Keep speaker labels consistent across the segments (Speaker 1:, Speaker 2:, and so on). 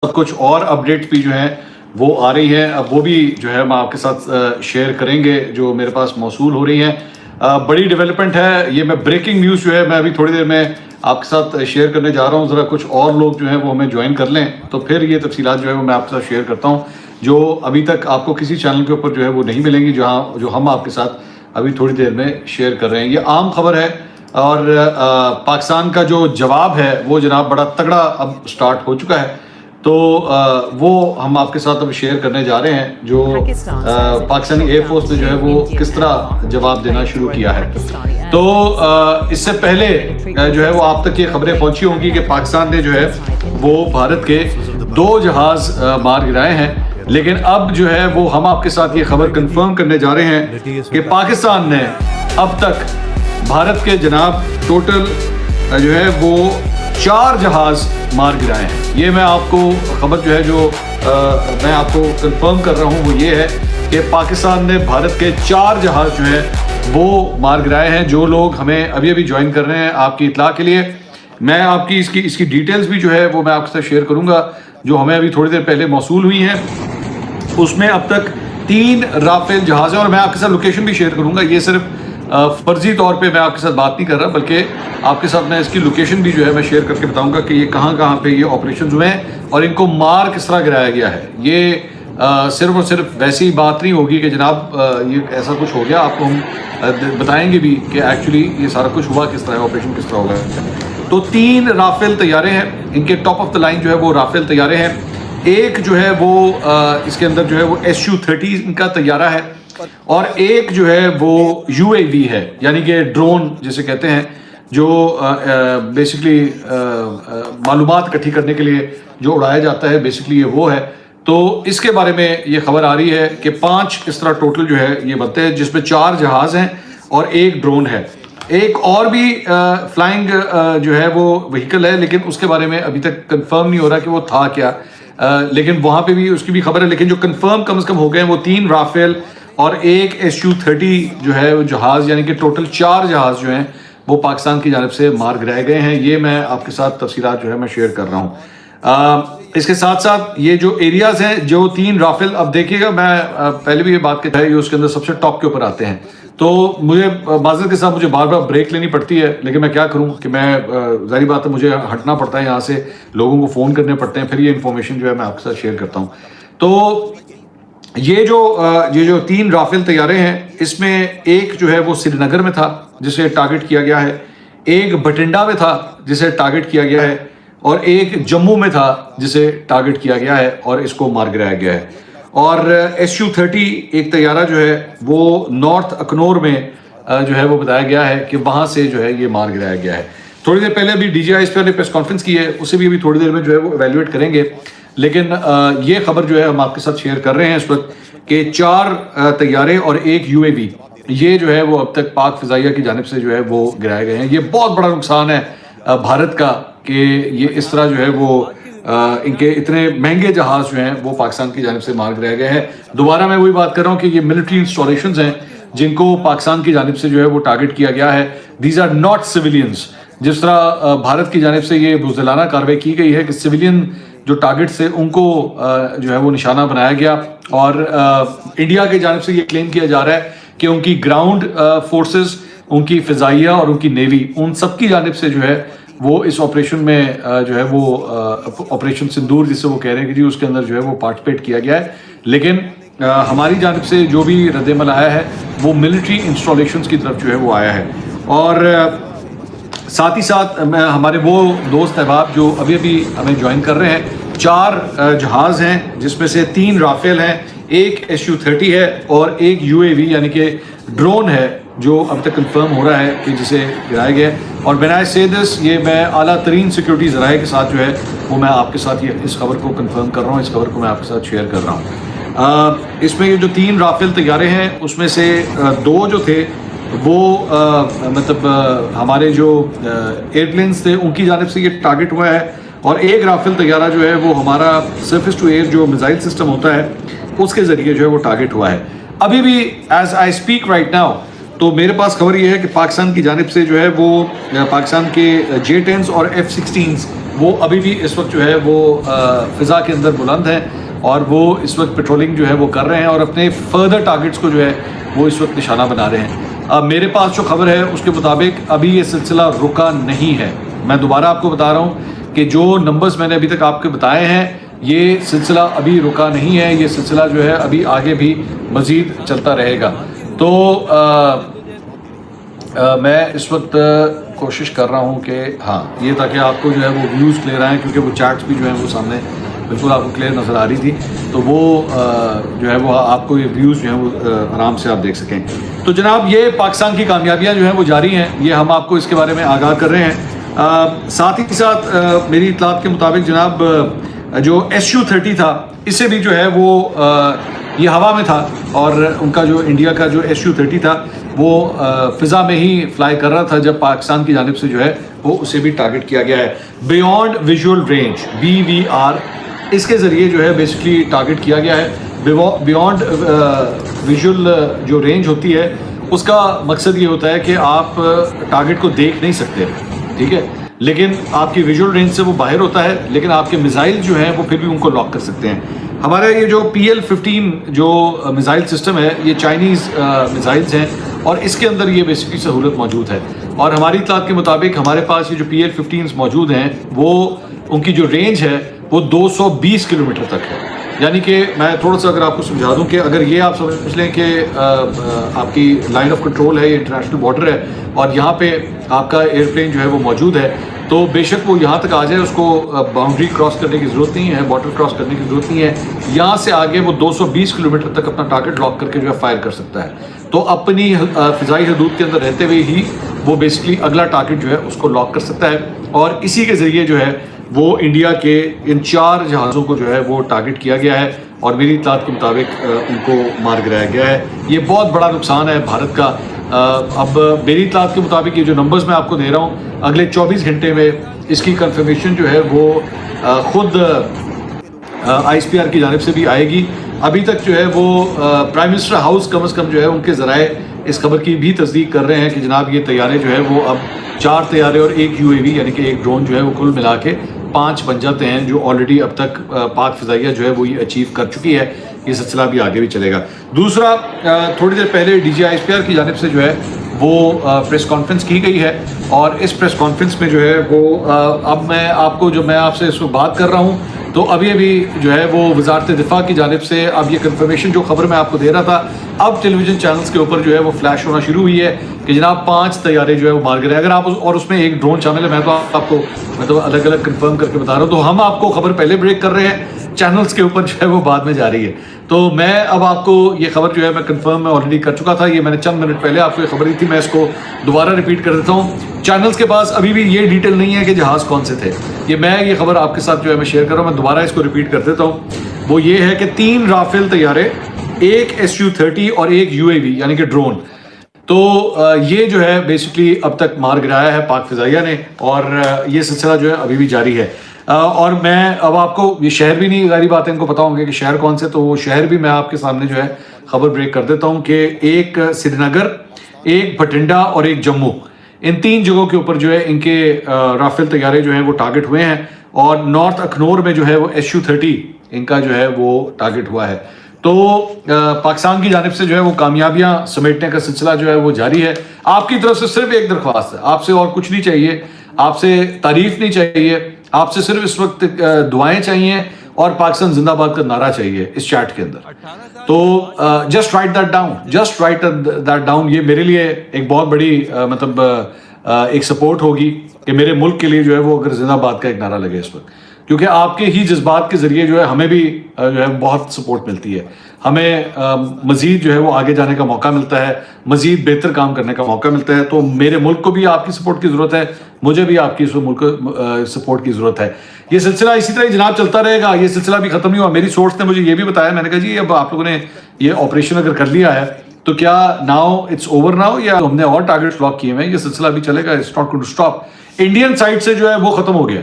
Speaker 1: سب کچھ اور اپڈیٹ بھی جو ہیں وہ آ رہی ہیں، اب وہ بھی جو ہے ہم آپ کے ساتھ شیئر کریں گے جو میرے پاس موصول ہو رہی ہیں۔ بڑی ڈیولپمنٹ ہے یہ، میں بریکنگ نیوز جو ہے میں ابھی تھوڑی دیر میں آپ کے ساتھ شیئر کرنے جا رہا ہوں، ذرا کچھ اور لوگ جو ہیں وہ ہمیں جوائن کر لیں تو پھر یہ تفصیلات جو ہے وہ میں آپ کے ساتھ شیئر کرتا ہوں، جو ابھی تک آپ کو کسی چینل کے اوپر جو ہے وہ نہیں ملیں گی، جو ہم آپ کے ساتھ ابھی تھوڑی دیر میں شیئر کر رہے ہیں۔ یہ عام خبر ہے اور پاکستان کا جو جواب ہے وہ جناب بڑا تگڑا اب سٹارٹ ہو چکا ہے، تو وہ ہم آپ کے ساتھ اب شیئر کرنے جا رہے ہیں، جو پاکستانی ایئر فورس نے جو ہے وہ کس طرح جواب دینا شروع کیا ہے۔ تو اس سے پہلے جو ہے وہ آپ تک یہ خبریں پہنچی ہوں گی کہ پاکستان نے جو ہے وہ بھارت کے 2 جہاز مار گرائے ہیں، لیکن اب جو ہے وہ ہم آپ کے ساتھ یہ خبر کنفرم کرنے جا رہے ہیں کہ پاکستان نے اب تک بھارت کے جناب ٹوٹل جو ہے وہ 4 جہاز مار گرائے ہیں۔ یہ میں آپ کو خبر جو ہے جو میں آپ کو کنفرم کر رہا ہوں وہ یہ ہے کہ پاکستان نے بھارت کے 4 جہاز جو ہے وہ مار گرائے ہیں۔ جو لوگ ہمیں ابھی ابھی جوائن کر رہے ہیں، آپ کی اطلاع کے لیے میں آپ کی اس کی ڈیٹیلز بھی جو ہے وہ میں آپ کے ساتھ شیئر کروں گا، جو ہمیں ابھی تھوڑی دیر پہلے موصول ہوئی ہیں۔ اس میں اب تک 3 رافیل جہاز ہیں، اور میں آپ کے ساتھ لوکیشن بھی شیئر کروں گا۔ یہ صرف فرضی طور پہ میں آپ کے ساتھ بات نہیں کر رہا، بلکہ آپ کے ساتھ میں اس کی لوکیشن بھی جو ہے میں شیئر کر کے بتاؤں گا کہ یہ کہاں کہاں پہ یہ آپریشنز ہوئے ہیں اور ان کو مار کس طرح گرایا گیا ہے۔ یہ صرف اور صرف ویسی بات نہیں ہوگی کہ جناب یہ ایسا کچھ ہو گیا، آپ کو ہم بتائیں گے بھی کہ ایکچولی یہ سارا کچھ ہوا کس طرح ہے، آپریشن کس طرح ہوگا۔ تو 3 رافیل طیارے ہیں، ان کے ٹاپ آف دا لائن جو ہے وہ رافیل طیارے ہیں۔ ایک جو ہے وہ اس کے اندر جو ہے وہ SU-30 ان کا طیارہ ہے، اور ایک جو ہے وہ UAV ہے، یعنی کہ ڈرون جسے کہتے ہیں، جو بیسکلی معلومات اکٹھی کرنے کے لیے جو اڑایا جاتا ہے، بیسکلی یہ وہ ہے۔ تو اس کے بارے میں یہ خبر آ رہی ہے کہ 5 اس طرح ٹوٹل جو ہے یہ بنتے ہیں، جس میں 4 جہاز ہیں اور ایک ڈرون ہے۔ ایک اور بھی فلائنگ جو ہے وہ وہیکل ہے، لیکن اس کے بارے میں ابھی تک کنفرم نہیں ہو رہا کہ وہ تھا کیا، لیکن وہاں پہ بھی اس کی بھی خبر ہے، لیکن جو کنفرم کم از کم ہو گئے ہیں وہ 3 رافیل اور ایک SU-30 جو ہے وہ جہاز، یعنی کہ ٹوٹل 4 جہاز جو ہیں وہ پاکستان کی جانب سے مار گرائے گئے ہیں۔ یہ میں آپ کے ساتھ تفصیلات جو ہے میں شیئر کر رہا ہوں۔ اس کے ساتھ ساتھ یہ جو ایریاز ہیں، جو 3 رافیل، اب دیکھیے گا میں پہلے بھی یہ بات کہتا ہے، یہ اس کے اندر سب سے ٹاپ کے اوپر آتے ہیں، تو مجھے معذرت کے ساتھ مجھے بار بار بریک لینی پڑتی ہے، لیکن میں کیا کروں کہ میں ظاہری بات ہے مجھے ہٹنا پڑتا ہے یہاں سے، لوگوں کو فون کرنے پڑتے ہیں، پھر یہ انفارمیشن جو ہے میں آپ کے ساتھ شیئر کرتا ہوں۔ تو یہ جو 3 رافیل طیارے ہیں، اس میں ایک جو ہے وہ سری نگر میں تھا جسے ٹارگٹ کیا گیا ہے، ایک بٹنڈا میں تھا جسے ٹارگٹ کیا گیا ہے، اور ایک جموں میں تھا جسے ٹارگٹ کیا گیا ہے اور اس کو مار گرایا گیا ہے۔ اور SU-30 ایک طیارہ جو ہے وہ نارتھ اکنور میں جو ہے وہ بتایا گیا ہے کہ وہاں سے جو ہے یہ مار گرایا گیا ہے۔ تھوڑی دیر پہلے ابھی DJI اس پہ نے پریس کانفرنس کی ہے، اسے بھی ابھی تھوڑی دیر میں جو ہے وہ ایویلویٹ کریں گے، لیکن یہ خبر جو ہے ہم آپ کے ساتھ شیئر کر رہے ہیں اس وقت کہ 4 طیارے اور ایک UAV یہ جو ہے وہ اب تک پاک فضائیہ کی جانب سے جو ہے وہ گرائے گئے ہیں۔ یہ بہت بڑا نقصان ہے بھارت کا کہ یہ اس طرح جو ہے وہ ان کے اتنے مہنگے جہاز جو ہیں وہ پاکستان کی جانب سے مار گرائے گئے ہیں۔ دوبارہ میں وہی بات کر رہا ہوں کہ یہ ملٹری انسٹالیشنز ہیں جن کو پاکستان کی جانب سے جو ہے وہ ٹارگٹ کیا گیا ہے۔ دیز آر ناٹ سویلینز، جس طرح بھارت کی جانب سے یہ بزدلانہ کارروائی کی گئی ہے کہ سویلین جو ٹارگٹ سے ان کو جو ہے وہ نشانہ بنایا گیا، اور انڈیا کی جانب سے یہ کلیم کیا جا رہا ہے کہ ان کی گراؤنڈ فورسز، ان کی فضائیہ اور ان کی نیوی، ان سب کی جانب سے جو ہے وہ اس آپریشن میں جو ہے وہ آپریشن سندور جس سے وہ کہہ رہے ہیں کہ جی اس کے اندر جو ہے وہ پارٹیسپیٹ کیا گیا ہے، لیکن ہماری جانب سے جو بھی رد عمل آیا ہے وہ ملٹری انسٹالیشنز کی طرف جو ہے وہ آیا ہے۔ اور ساتھ ہی ساتھ ہمارے وہ دوست احباب جو ابھی ابھی ہمیں جوائن کر رہے ہیں، 4 جہاز ہیں جس میں سے 3 رافیل ہیں، ایک SU-30 ہے اور ایک UAV یعنی کہ ڈرون ہے جو اب تک کنفرم ہو رہا ہے کہ جسے گرایا گیا ہے۔ اور when I say this، یہ میں اعلیٰ ترین سیکیورٹی ذرائع کے ساتھ جو ہے وہ میں آپ کے ساتھ یہ اس خبر کو کنفرم کر رہا ہوں، اس خبر کو میں آپ کے ساتھ شیئر کر رہا ہوں۔ اس میں یہ جو 3 رافیل طیارے ہیں اس میں سے 2 جو تھے وہ مطلب ہمارے جو ایئرپلینس تھے ان کی جانب سے یہ ٹارگٹ ہوا ہے، اور ایک رافیل طیارہ جو ہے وہ ہمارا سرفیس ٹو ایئر جو میزائل سسٹم ہوتا ہے اس کے ذریعے جو ہے وہ ٹارگٹ ہوا ہے۔ ابھی بھی as I speak right now تو میرے پاس خبر یہ ہے کہ پاکستان کی جانب سے جو ہے وہ پاکستان کے J-10s اور F-16s وہ ابھی بھی اس وقت جو ہے وہ فضا کے اندر بلند ہیں اور وہ اس وقت پیٹرولنگ جو ہے وہ کر رہے ہیں اور اپنے فردر ٹارگٹس کو جو ہے وہ اس وقت نشانہ بنا رہے ہیں. میرے پاس جو خبر ہے اس کے مطابق ابھی یہ سلسلہ رکا نہیں ہے. میں دوبارہ آپ کو بتا رہا ہوں کہ جو نمبرز میں نے ابھی تک آپ کو بتائے ہیں یہ سلسلہ ابھی رکا نہیں ہے. یہ سلسلہ جو ہے ابھی آگے بھی مزید چلتا رہے گا. تو میں اس وقت کوشش کر رہا ہوں کہ ہاں یہ تاکہ آپ کو جو ہے وہ ویوز کلیئر آئیں, کیونکہ وہ چارٹس بھی جو ہیں وہ سامنے بالکل آپ کو کلیئر نظر آ رہی تھی, تو وہ جو ہے وہ آپ کو یہ ویوز جو ہیں وہ آرام سے آپ دیکھ سکیں. تو جناب یہ پاکستان کی کامیابیاں جو ہیں وہ جاری ہیں, یہ ہم آپ کو اس کے بارے میں آگاہ کر رہے ہیں. ساتھ ہی ساتھ میری اطلاعات کے مطابق جناب جو SU-30 تھا اس سے بھی جو ہے وہ یہ ہوا میں تھا, اور ان کا جو انڈیا کا جو SU-30 تھا وہ فضا میں ہی فلائی کر رہا تھا جب پاکستان کی جانب سے جو ہے وہ اسے بھی ٹارگٹ کیا گیا ہے. بیونڈ ویژول رینج BVR اس کے ذریعے جو ہے بیسکلی ٹارگٹ کیا گیا ہے. بیونڈ ویژول جو رینج ہوتی ہے اس کا مقصد یہ ہوتا ہے کہ آپ ٹارگٹ کو دیکھ نہیں سکتے, ٹھیک ہے, لیکن آپ کی ویژول رینج سے وہ باہر ہوتا ہے, لیکن آپ کے میزائل جو ہیں وہ پھر بھی ان کو لاک کر سکتے ہیں. ہمارا یہ جو PL-15 جو میزائل سسٹم ہے یہ چائنیز میزائلز ہیں اور اس کے اندر یہ بیسکلی سہولت موجود ہے, اور ہماری اطلاعات کے مطابق ہمارے پاس یہ جو PL-15 موجود ہیں وہ ان کی جو رینج ہے وہ 220 کلومیٹر تک ہے. یعنی کہ میں تھوڑا سا اگر آپ کو سمجھا دوں کہ اگر یہ آپ سمجھ لیں کہ آپ کی لائن آف کنٹرول ہے, یہ انٹرنیشنل بارڈر ہے اور یہاں پہ آپ کا ایئر پلین جو ہے وہ موجود ہے, تو بے شک وہ یہاں تک آ جائے, اس کو باؤنڈری کراس کرنے کی ضرورت نہیں ہے, بارڈر کراس کرنے کی ضرورت نہیں ہے. یہاں سے آگے وہ 220 کلومیٹر تک اپنا ٹارگٹ لاک کر کے جو ہے فائر کر سکتا ہے. تو اپنی فضائی حدود کے اندر رہتے ہوئے ہی وہ بیسکلی اگلا ٹارگٹ جو ہے اس کو لاک کر سکتا ہے, اور اسی کے ذریعے جو ہے وہ انڈیا کے ان 4 جہازوں کو جو ہے وہ ٹارگٹ کیا گیا ہے, اور میری اطلاعات کے مطابق ان کو مار گرایا گیا ہے. یہ بہت بڑا نقصان ہے بھارت کا. اب میری اطلاعات کے مطابق یہ جو نمبرز میں آپ کو دے رہا ہوں اگلے 24 گھنٹے میں اس کی کنفرمیشن جو ہے وہ خود ISPR کی جانب سے بھی آئے گی. ابھی تک جو ہے وہ پرائم منسٹر ہاؤس کم از کم جو ہے ان کے ذرائع اس خبر کی بھی تصدیق کر رہے ہیں کہ جناب یہ طیارے جو ہے وہ اب 4 طیارے اور 1 UAV یعنی کہ ایک ڈرون جو ہے وہ کل ملا کے 5 بن جاتے ہیں, جو آلریڈی اب تک پاک فضائیہ جو ہے وہ یہ اچیو کر چکی ہے. یہ سلسلہ بھی آگے بھی چلے گا. دوسرا, تھوڑی دیر پہلے DG ISPR کی جانب سے جو ہے وہ پریس کانفرنس کی گئی ہے, اور اس پریس کانفرنس میں جو ہے وہ اب میں آپ کو جو میں آپ سے اس وقت بات کر رہا ہوں تو ابھی جو ہے وہ وزارت دفاع کی جانب سے اب یہ کنفرمیشن جو خبر میں آپ کو دے رہا تھا اب ٹیلی ویژن چینلز کے اوپر جو ہے وہ فلیش ہونا شروع ہوئی ہے کہ جناب 5 طیارے جو ہے وہ مار گئے. اگر آپ اور اس میں ایک ڈرون شامل ہے, میں تو آپ کو مطلب الگ الگ کنفرم کر کے بتا رہا ہوں, تو ہم آپ کو خبر پہلے بریک کر رہے ہیں, چینلز کے اوپر جو ہے وہ بعد میں جا رہی ہے. تو میں اب آپ کو یہ خبر جو ہے میں کنفرم میں آلریڈی کر چکا تھا, یہ میں نے چند منٹ پہلے آپ کو یہ خبر دی تھی, میں اس کو دوبارہ ریپیٹ کر دیتا ہوں. چینلز کے پاس ابھی بھی یہ ڈیٹیل نہیں ہے کہ جہاز کون سے تھے, یہ خبر آپ کے ساتھ جو ہے میں شیئر کر رہا ہوں. میں دوبارہ اس کو ریپیٹ کر دیتا ہوں. وہ یہ ہے کہ 3 رافیل طیارے, ایک SU-30 اور ایک UAV یعنی کہ ڈرون. تو یہ جو ہے بیسکلی اب تک مار گرایا ہے پاک فضائیہ نے, اور یہ سلسلہ جو ہے ابھی بھی جاری ہے. اور میں اب آپ کو یہ شہر بھی نہیں, غالب بات ہے ان کو پتا ہوں گے کہ شہر کون سے, تو وہ شہر بھی میں آپ کے سامنے جو ہے خبر بریک کر دیتا ہوں کہ ایک سری نگر, ایک بھٹنڈا اور ایک جموں, ان 3 جگہوں کے اوپر جو ہے ان کے رافیل طیارے جو ہیں وہ ٹارگٹ ہوئے ہیں, اور نارتھ اخنور میں جو ہے وہ SU-30 ان کا جو ہے وہ ٹارگٹ ہوا ہے. تو پاکستان کی جانب سے جو ہے وہ کامیابیاں سمیٹنے کا سلسلہ جو ہے وہ جاری ہے. آپ کی طرف سے صرف ایک درخواست ہے, آپ سے اور کچھ نہیں چاہیے, آپ سے تعریف نہیں چاہیے, آپ سے صرف اس وقت دعائیں چاہیے اور پاکستان زندہ باد کا نعرہ چاہیے اس چیٹ کے اندر. تو just right that down, just right that down. یہ میرے لیے ایک بہت بڑی مطلب ایک سپورٹ ہوگی کہ میرے ملک کے لیے جو ہے وہ اگر زندہ باد کا ایک نعرہ لگے اس وقت, کیونکہ آپ کے ہی جذبات کے ذریعے جو ہے ہمیں بھی جو ہے بہت سپورٹ ملتی ہے, ہمیں مزید جو ہے وہ آگے جانے کا موقع ملتا ہے, مزید بہتر کام کرنے کا موقع ملتا ہے. تو میرے ملک کو بھی آپ کی سپورٹ کی ضرورت ہے, مجھے بھی آپ کی ملک سپورٹ کی ضرورت ہے. یہ سلسلہ اسی طرح جناب چلتا رہے گا, یہ سلسلہ بھی ختم نہیں ہوا. میری سورس نے مجھے یہ بھی بتایا, میں نے کہا جی اب آپ لوگوں نے یہ آپریشن اگر کر لیا ہے تو کیا ناؤ اٹس اوور ناؤ, یا ہم نے اور ٹارگیٹ لاک کیے ہیں, یہ سلسلہ بھی چلے گا, it's not going to stop. Indian side سے جو ہے وہ ختم ہو گیا.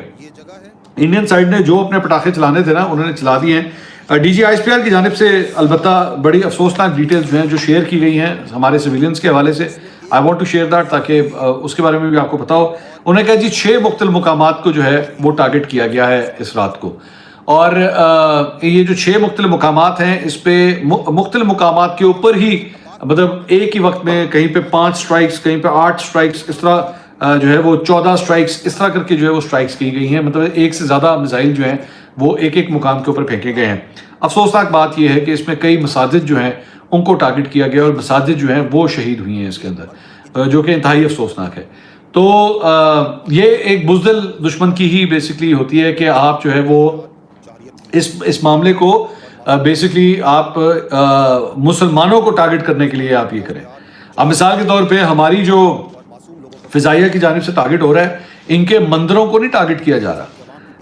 Speaker 1: انڈین سائڈ نے جو اپنے پٹاخے چلانے تھے نا انہوں نے چلا دیے ہیں. DG ISPR کی جانب سے البتہ بڑی افسوسناک ڈیٹیلز جو ہیں جو شیئر کی گئی ہیں ہمارے سویلینز کے حوالے سے, I want to share that تاکہ اس کے بارے میں بھی آپ کو پتا ہو. انہوں نے کہا جی 6 مختلف مقامات کو جو ہے وہ ٹارگٹ کیا گیا ہے اس رات کو, اور یہ جو 6 مختلف مقامات ہیں اس پہ مختلف مقامات کے اوپر ہی مطلب ایک ہی وقت میں کہیں پہ 5 سٹرائکس, کہیں پہ 8 سٹرائکس, اس طرح جو ہے وہ 14 سٹرائکس اس طرح کر کے جو ہے وہ سٹرائکس کی گئی ہیں. مطلب ایک سے زیادہ میزائل جو ہیں وہ ایک مقام کے اوپر پھینکے گئے ہیں. افسوسناک بات یہ ہے کہ اس میں کئی مساجد جو ہیں ان کو ٹارگٹ کیا گیا اور مساجد جو ہیں وہ شہید ہوئی ہیں اس کے اندر, جو کہ انتہائی افسوسناک ہے. تو یہ ایک بزدل دشمن کی ہی بیسکلی ہوتی ہے کہ آپ جو ہے وہ اس معاملے کو بیسکلی آپ مسلمانوں کو ٹارگٹ کرنے کے لیے آپ یہ کریں. اب مثال کے طور پہ ہماری جو فضائیہ کی جانب سے ٹارگٹ ہو رہا ہے, ان کے مندروں کو نہیں ٹارگٹ کیا جا رہا,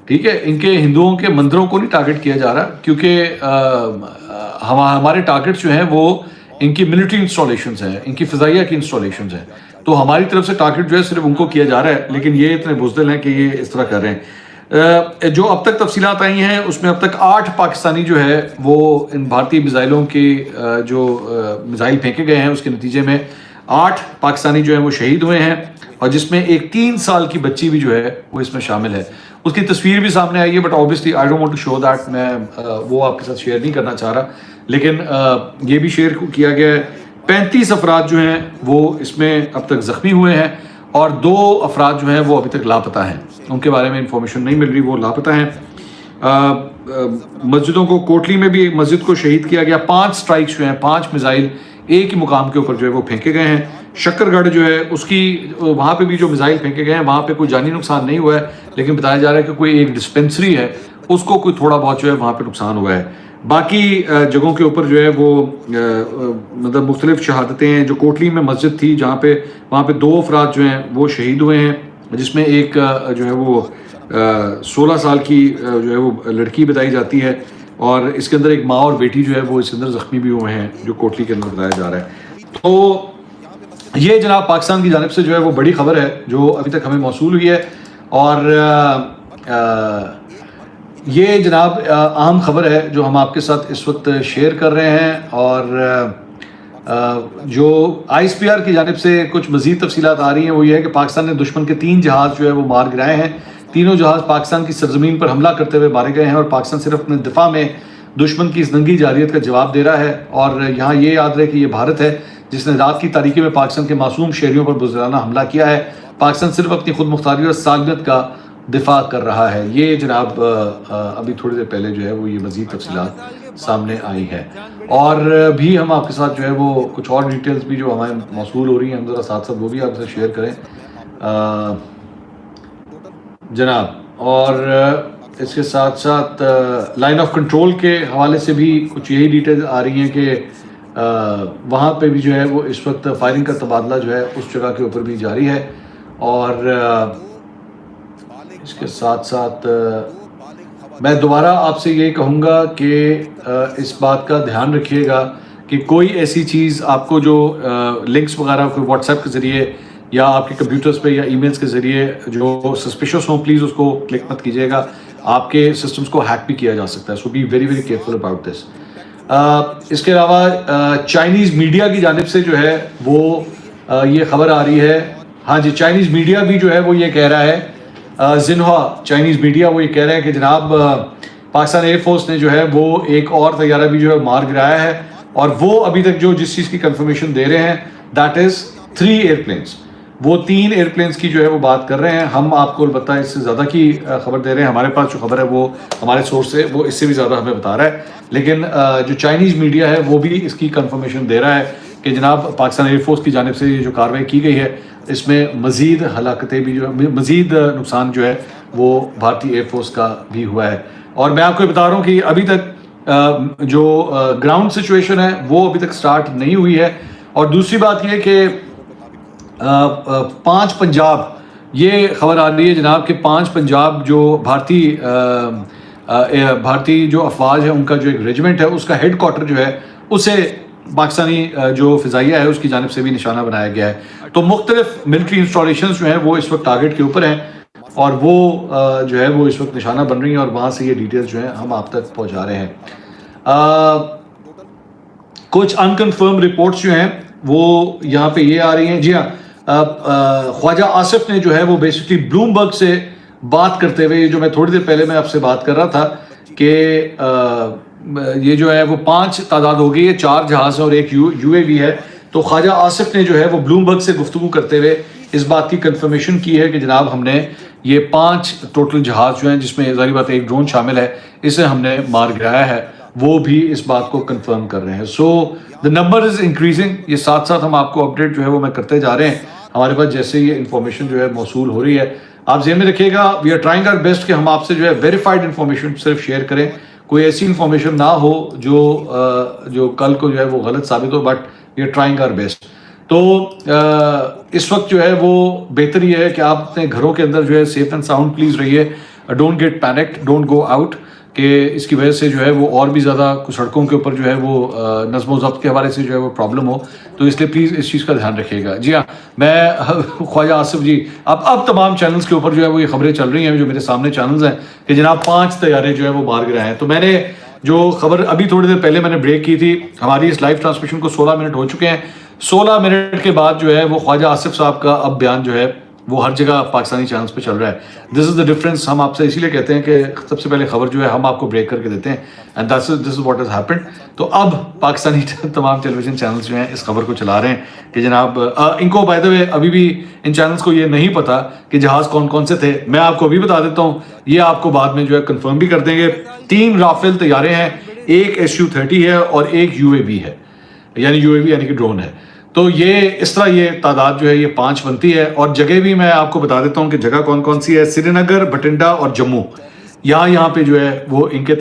Speaker 1: ٹھیک ہے, ان کے ہندوؤں کے مندروں کو نہیں ٹارگٹ کیا جا رہا, کیونکہ ہمارے ٹارگٹ جو ہیں وہ ان کی ملٹری انسٹالیشنز ہیں, ان کی فضائیہ کی انسٹالیشنز ہیں. تو ہماری طرف سے ٹارگٹ جو ہے صرف ان کو کیا جا رہا ہے, لیکن یہ اتنے بزدل ہیں کہ یہ اس طرح کر رہے ہیں. جو اب تک تفصیلات آئی ہیں اس میں اب تک 8 پاکستانی جو ہے وہ ان بھارتی میزائلوں کے جو میزائل پھینکے گئے ہیں اس کے نتیجے میں 8 پاکستانی جو ہیں وہ شہید ہوئے ہیں, اور جس میں ایک 3 سال کی بچی بھی جو ہے وہ اس میں شامل ہے. اس کی تصویر بھی سامنے آئی ہے, but obviously I don't want to show that, میں وہ آپ کے ساتھ شیئر نہیں کرنا چاہ رہا, لیکن یہ بھی شیئر کیا گیا ہے. 35 افراد جو ہیں وہ اس میں اب تک زخمی ہوئے ہیں, اور 2 افراد جو ہیں وہ ابھی تک لاپتہ ہیں, ان کے بارے میں انفارمیشن نہیں مل رہی, وہ لاپتہ ہیں. مسجدوں کو کوٹلی میں بھی ایک مسجد کو شہید کیا گیا. 5 سٹرائکس جو ہیں 5 میزائل ایک ہی مقام کے اوپر جو ہے وہ پھینکے گئے ہیں. شکر گڑھ جو ہے اس کی وہاں پہ بھی جو میزائل پھینکے گئے ہیں وہاں پہ کوئی جانی نقصان نہیں ہوا ہے, لیکن بتایا جا رہا ہے کہ کوئی ایک ڈسپینسری ہے اس کو کوئی تھوڑا بہت جو ہے وہاں پہ نقصان ہوا ہے. باقی جگہوں کے اوپر جو ہے وہ مطلب مختلف شہادتیں ہیں. جو کوٹلی میں مسجد تھی جہاں پہ وہاں پہ 2 افراد جو ہیں وہ شہید ہوئے ہیں, جس میں ایک جو ہے وہ 16 سال کی جو ہے وہ لڑکی بتائی جاتی ہے, اور اس کے اندر ایک ماں اور بیٹی جو ہے وہ اس کے اندر زخمی بھی ہوئے ہیں جو کوٹلی کے اندر بتایا جا رہا ہے. تو یہ جناب پاکستان کی جانب سے جو ہے وہ بڑی خبر ہے جو ابھی تک ہمیں موصول ہوئی ہے, اور یہ جناب اہم خبر ہے جو ہم آپ کے ساتھ اس وقت شیئر کر رہے ہیں. اور جو آئی ایس پی آر کی جانب سے کچھ مزید تفصیلات آ رہی ہیں وہ یہ ہے کہ پاکستان نے دشمن کے 3 جہاز جو ہے وہ مار گرائے ہیں. تینوں جہاز پاکستان کی سرزمین پر حملہ کرتے ہوئے مارے گئے ہیں, اور پاکستان صرف اپنے دفاع میں دشمن کی اس ننگی جارحیت کا جواب دے رہا ہے. اور یہاں یہ یاد رہے کہ یہ بھارت ہے جس نے رات کی تاریکی میں پاکستان کے معصوم شہریوں پر بزدلانہ حملہ کیا ہے. پاکستان صرف اپنی خود مختاری اور سالمیت کا دفاع کر رہا ہے. یہ جناب ابھی تھوڑی دیر پہلے جو ہے وہ یہ مزید تفصیلات سامنے آئی ہے, اور بھی ہم آپ کے ساتھ جو ہے وہ کچھ اور ڈیٹیلز بھی جو ہمیں موصول ہو رہی ہیں ہم ذرا ساتھ ساتھ وہ بھی آپ سے شیئر کریں جناب. اور اس کے ساتھ ساتھ لائن آف کنٹرول کے حوالے سے بھی کچھ یہی ڈیٹیلز آ رہی ہیں کہ وہاں پہ بھی جو ہے وہ اس وقت فائرنگ کا تبادلہ جو ہے اس جگہ کے اوپر بھی جاری ہے. اور اس کے ساتھ ساتھ میں دوبارہ آپ سے یہ کہوں گا کہ اس بات کا دھیان رکھیے گا کہ کوئی ایسی چیز آپ کو جو لنکس وغیرہ کوئی واٹس ایپ کے ذریعے یا آپ کے کمپیوٹرز پہ یا ای میلز کے ذریعے جو سسپیشس ہوں پلیز اس کو کلک مت کیجیے گا, آپ کے سسٹمز کو ہیک بھی کیا جا سکتا ہے. So be very very careful about this. اس کے علاوہ چائنیز میڈیا کی جانب سے جو ہے وہ یہ خبر آ رہی ہے, ہاں جی چائنیز میڈیا بھی جو ہے وہ یہ کہہ رہا ہے, زنہوا چائنیز میڈیا وہ یہ کہہ رہے ہیں کہ جناب پاکستان ایئر فورس نے جو ہے وہ ایک اور طیارہ بھی جو ہے مار گرایا ہے, اور وہ ابھی تک جو جس چیز کی کنفرمیشن دے رہے ہیں دیٹ از 3 ایئرپلینس. وہ 3 ایئرپلینس کی جو ہے وہ بات کر رہے ہیں. ہم آپ کو البتہ اس سے زیادہ کی خبر دے رہے ہیں, ہمارے پاس جو خبر ہے وہ ہمارے سورس سے وہ اس سے بھی زیادہ ہمیں بتا رہا ہے, لیکن جو چائنیز میڈیا ہے وہ بھی اس کی کنفرمیشن دے رہا ہے کہ جناب پاکستان ایئر فورس کی جانب سے یہ جو کارروائی کی گئی ہے اس میں مزید ہلاکتیں بھی جو مزید نقصان جو ہے وہ بھارتی ایئر فورس کا بھی ہوا ہے. اور میں آپ کو بتا رہا ہوں کہ ابھی تک جو گراؤنڈ سچویشن ہے وہ ابھی تک سٹارٹ نہیں ہوئی ہے. اور دوسری بات یہ کہ 5 پنجاب یہ خبر آ رہی ہے جناب کہ 5 پنجاب جو بھارتی جو افواج ہے ان کا جو ایک ریجمنٹ ہے اس کا ہیڈ کوارٹر جو ہے اسے پاکستانی جو فضائیہ ہے اس کی جانب سے بھی نشانہ بنایا گیا ہے. تو مختلف ملٹری انسٹالیشنز جو ہیں وہ اس وقت ٹارگٹ کے اوپر ہیں, اور وہ جو ہے وہ اس وقت نشانہ بن رہی ہیں, اور وہاں سے یہ ڈیٹیلز جو ہیں ہم آپ تک پہنچا رہے ہیں. کچھ انکنفرم رپورٹس جو ہیں وہ یہاں پہ یہ آ رہی ہیں. جی ہاں, خواجہ آصف نے جو ہے وہ بیسکلی بلومبرگ سے بات کرتے ہوئے, جو میں تھوڑی دیر پہلے میں آپ سے بات کر رہا تھا کہ یہ جو ہے وہ 5 تعداد ہو گئی ہے, 4 جہاز ہیں اور ایک یو اے وی ہے. تو خواجہ آصف نے جو ہے وہ بلومبرگ سے گفتگو کرتے ہوئے اس بات کی کنفرمیشن کی ہے کہ جناب ہم نے یہ 5 ٹوٹل جہاز جو ہیں, جس میں ظاہری بات ہے ایک ڈرون شامل ہے, اسے ہم نے مار گرایا ہے, وہ بھی اس بات کو کنفرم کر رہے ہیں. سو the number is increasing. یہ ساتھ ساتھ ہم آپ کو اپڈیٹ جو ہے وہ میں کرتے جا رہے ہیں ہمارے پاس جیسے یہ انفارمیشن جو ہے موصول ہو رہی ہے. آپ ذہن میں رکھیے گا, we are trying our best کہ ہم آپ سے جو ہے ویریفائڈ انفارمیشن صرف شیئر کریں, کوئی ایسی انفارمیشن نہ ہو جو کل کو جو ہے وہ غلط ثابت ہو, but we are trying our best. تو اس وقت جو ہے وہ بہتر یہ ہے کہ آپ اپنے گھروں کے اندر جو ہے سیف اینڈ ساؤنڈ پلیز رہیے, don't get panicked, don't go out, کہ اس کی وجہ سے جو ہے وہ اور بھی زیادہ سڑکوں کے اوپر جو ہے وہ نظم و ضبط کے حوالے سے جو ہے وہ پرابلم ہو, تو اس لیے پلیز اس چیز کا دھیان رکھیے گا. جی ہاں, میں خواجہ آصف جی اب تمام چینلز کے اوپر جو ہے وہ یہ خبریں چل رہی ہیں, جو میرے سامنے چینلز ہیں, کہ جناب 5 طیارے جو ہے وہ مار گرائے ہیں. تو میں نے جو خبر ابھی تھوڑی دیر پہلے میں نے بریک کی تھی, ہماری اس لائیو ٹرانسمیشن کو 16 منٹ ہو چکے ہیں. 16 منٹ کے بعد جو ہے وہ خواجہ آصف صاحب کا اب بیان جو ہے وہ ہر جگہ پاکستانی چینلز پہ چل رہا ہے. دس از دا ڈفرینس. ہم آپ سے اسی لیے کہتے ہیں کہ سب سے پہلے خبر جو ہے ہم آپ کو بریک کر کے دیتے ہیں, and this is what has happened. تو اب پاکستانی تمام ٹیلی ویژن چینلز جو ہیں اس خبر کو چلا رہے ہیں کہ جناب ان کو بائی دا وے ابھی بھی ان چینلز کو یہ نہیں پتا کہ جہاز کون کون سے تھے. میں آپ کو ابھی بتا دیتا ہوں, یہ آپ کو بعد میں جو ہے کنفرم بھی کر دیں گے. 3 رافیل طیارے ہیں, ایک SU-30 ہے اور ایک UAV ہے, یعنی UAV یعنی کہ ڈرون ہے. تو یہ اس طرح یہ تعداد جو ہے یہ 5 بنتی ہے. اور جگہ بھی میں آپ کو بتا دیتا ہوں کہ جگہ کون کون سی ہے. سری نگر, بٹنڈا اور جموں, یہاں پہ جو ہے وہ ان کے